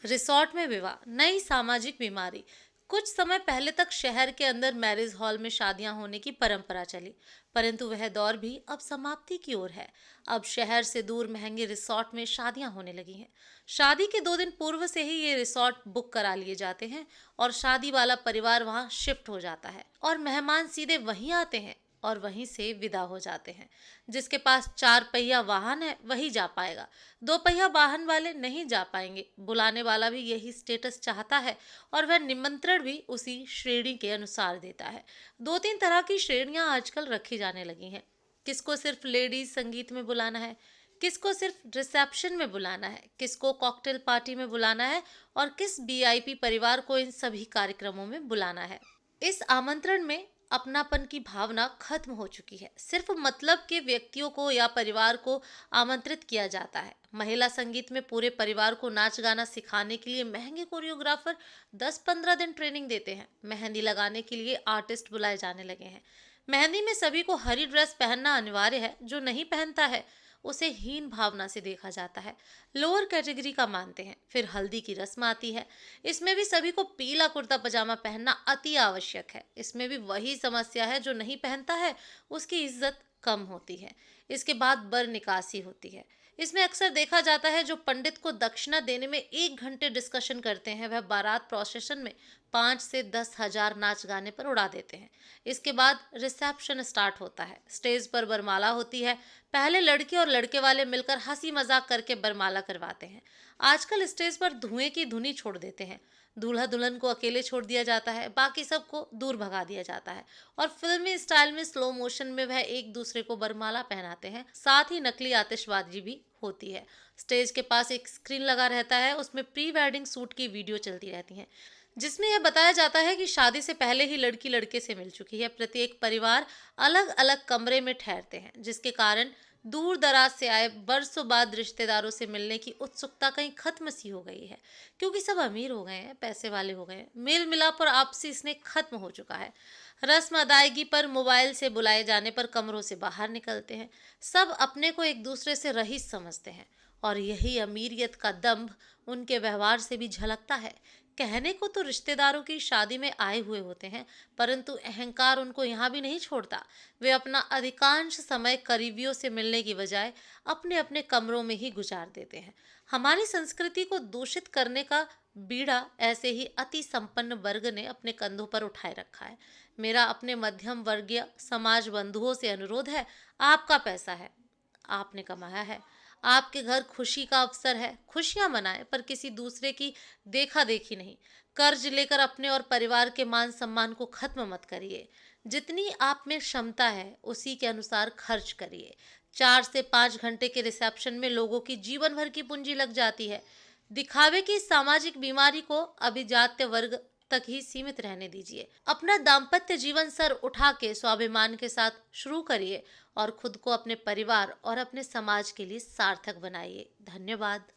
Resort में विवाह, नई सामाजिक बीमारी। कुछ समय पहले तक शहर के अंदर मैरिज हॉल में शादियां होने की परंपरा चली, परंतु वह दौर भी अब समाप्ति की ओर है। अब शहर से दूर महंगे रिसोर्ट में शादियां होने लगी हैं। शादी के 2 दिन पूर्व से ही ये रिसोर्ट बुक करा लिए जाते हैं और शादी वाला परिवार वहां शिफ्ट हो जाता है और मेहमान सीधे वहीं आते हैं और वहीं से विदा हो जाते हैं। जिसके पास 4 पहिया वाहन है वही जा पाएगा, 2 पहिया वाहन वाले नहीं जा पाएंगे। बुलाने वाला भी यही स्टेटस चाहता है और वह निमंत्रण भी उसी श्रेणी के अनुसार देता है। 2-3 तरह की श्रेणियां आजकल रखी जाने लगी हैं। किसको सिर्फ लेडीज संगीत में बुलाना है, किसको सिर्फ रिसेप्शन में बुलाना है, किसको कॉकटेल पार्टी में बुलाना है और किस वीआईपी परिवार को इन सभी कार्यक्रमों में बुलाना है। इस आमंत्रण में अपनापन की भावना खत्म हो चुकी है। सिर्फ मतलब के व्यक्तियों को या परिवार को आमंत्रित किया जाता है। महिला संगीत में पूरे परिवार को नाच गाना सिखाने के लिए महंगे कोरियोग्राफर 10-15 दिन ट्रेनिंग देते हैं। मेहंदी लगाने के लिए आर्टिस्ट बुलाए जाने लगे हैं। मेहंदी में सभी को हरी ड्रेस पहनना अनिवार्य है। जो नहीं पहनता है उसे हीन भावना से देखा जाता है, लोअर कैटेगरी का मानते हैं। फिर हल्दी की रस्म आती है। इसमें भी सभी को पीला कुर्ता पजामा पहनना अति आवश्यक है। इसमें भी वही समस्या है, जो नहीं पहनता है उसकी इज्जत कम होती है। इसके बाद बर निकासी होती है। इसमें अक्सर देखा जाता है जो पंडित को दक्षिणा देने में 1 घंटे डिस्कशन करते हैं, वह बारात प्रोसेशन में 5 से 10 हजार नाच गाने पर उड़ा देते हैं। इसके बाद रिसेप्शन स्टार्ट होता है। स्टेज पर बरमाला होती है। पहले लड़की और लड़के वाले मिलकर हंसी मजाक करके बरमाला करवाते हैं। आजकल स्टेज पर धुएं की धुनी छोड़ देते हैं। दूल्हा दुल्हन को अकेले छोड़ दिया जाता है, बाकी सबको दूर भगा दिया जाता है और फिल्मी स्टाइल में स्लो मोशन में वह एक दूसरे को बरमाला पहनाते हैं। साथ ही नकली आतिशबाजी भी होती है। स्टेज के पास एक स्क्रीन लगा रहता है, उसमें प्री वेडिंग शूट की वीडियो चलती रहती है, जिसमें यह बताया जाता है कि शादी से पहले ही लड़की लड़के से मिल चुकी है। प्रत्येक परिवार अलग अलग कमरे में ठहरते हैं, जिसके कारण दूर दराज से आए बरसों बाद रिश्तेदारों से मिलने की उत्सुकता कहीं खत्म सी हो गई है, क्योंकि सब अमीर हो गए हैं, पैसे वाले हो गए हैं। मेल मिलाप और आपसी स्नेह खत्म हो चुका है। रस्म अदायगी पर मोबाइल से बुलाए जाने पर कमरों से बाहर निकलते हैं। सब अपने को एक दूसरे से रईस समझते हैं और यही अमीरियत का दंभ उनके व्यवहार से भी झलकता है। कहने को तो रिश्तेदारों की शादी में आए हुए होते हैं, परंतु अहंकार उनको यहाँ भी नहीं छोड़ता। वे अपना अधिकांश समय करीबियों से मिलने की बजाय अपने अपने कमरों में ही गुजार देते हैं। हमारी संस्कृति को दूषित करने का बीड़ा ऐसे ही अति संपन्न वर्ग ने अपने कंधों पर उठाए रखा है। मेरा अपने मध्यम वर्गीय समाज बंधुओं से अनुरोध है, आपका पैसा है, आपने कमाया है, आपके घर खुशी का अवसर है, खुशियां मनाएं, पर किसी दूसरे की देखा देखी नहीं। कर्ज लेकर अपने और परिवार के मान सम्मान को खत्म मत करिए। जितनी आप में क्षमता है उसी के अनुसार खर्च करिए। 4 से 5 घंटे के रिसेप्शन में लोगों की जीवन भर की पूंजी लग जाती है। दिखावे की सामाजिक बीमारी को अभिजात्य वर्ग तक ही सीमित रहने दीजिए। अपना दाम्पत्य जीवन सर उठा के स्वाभिमान के साथ शुरू करिए और खुद को, अपने परिवार और अपने समाज के लिए सार्थक बनाइए। धन्यवाद।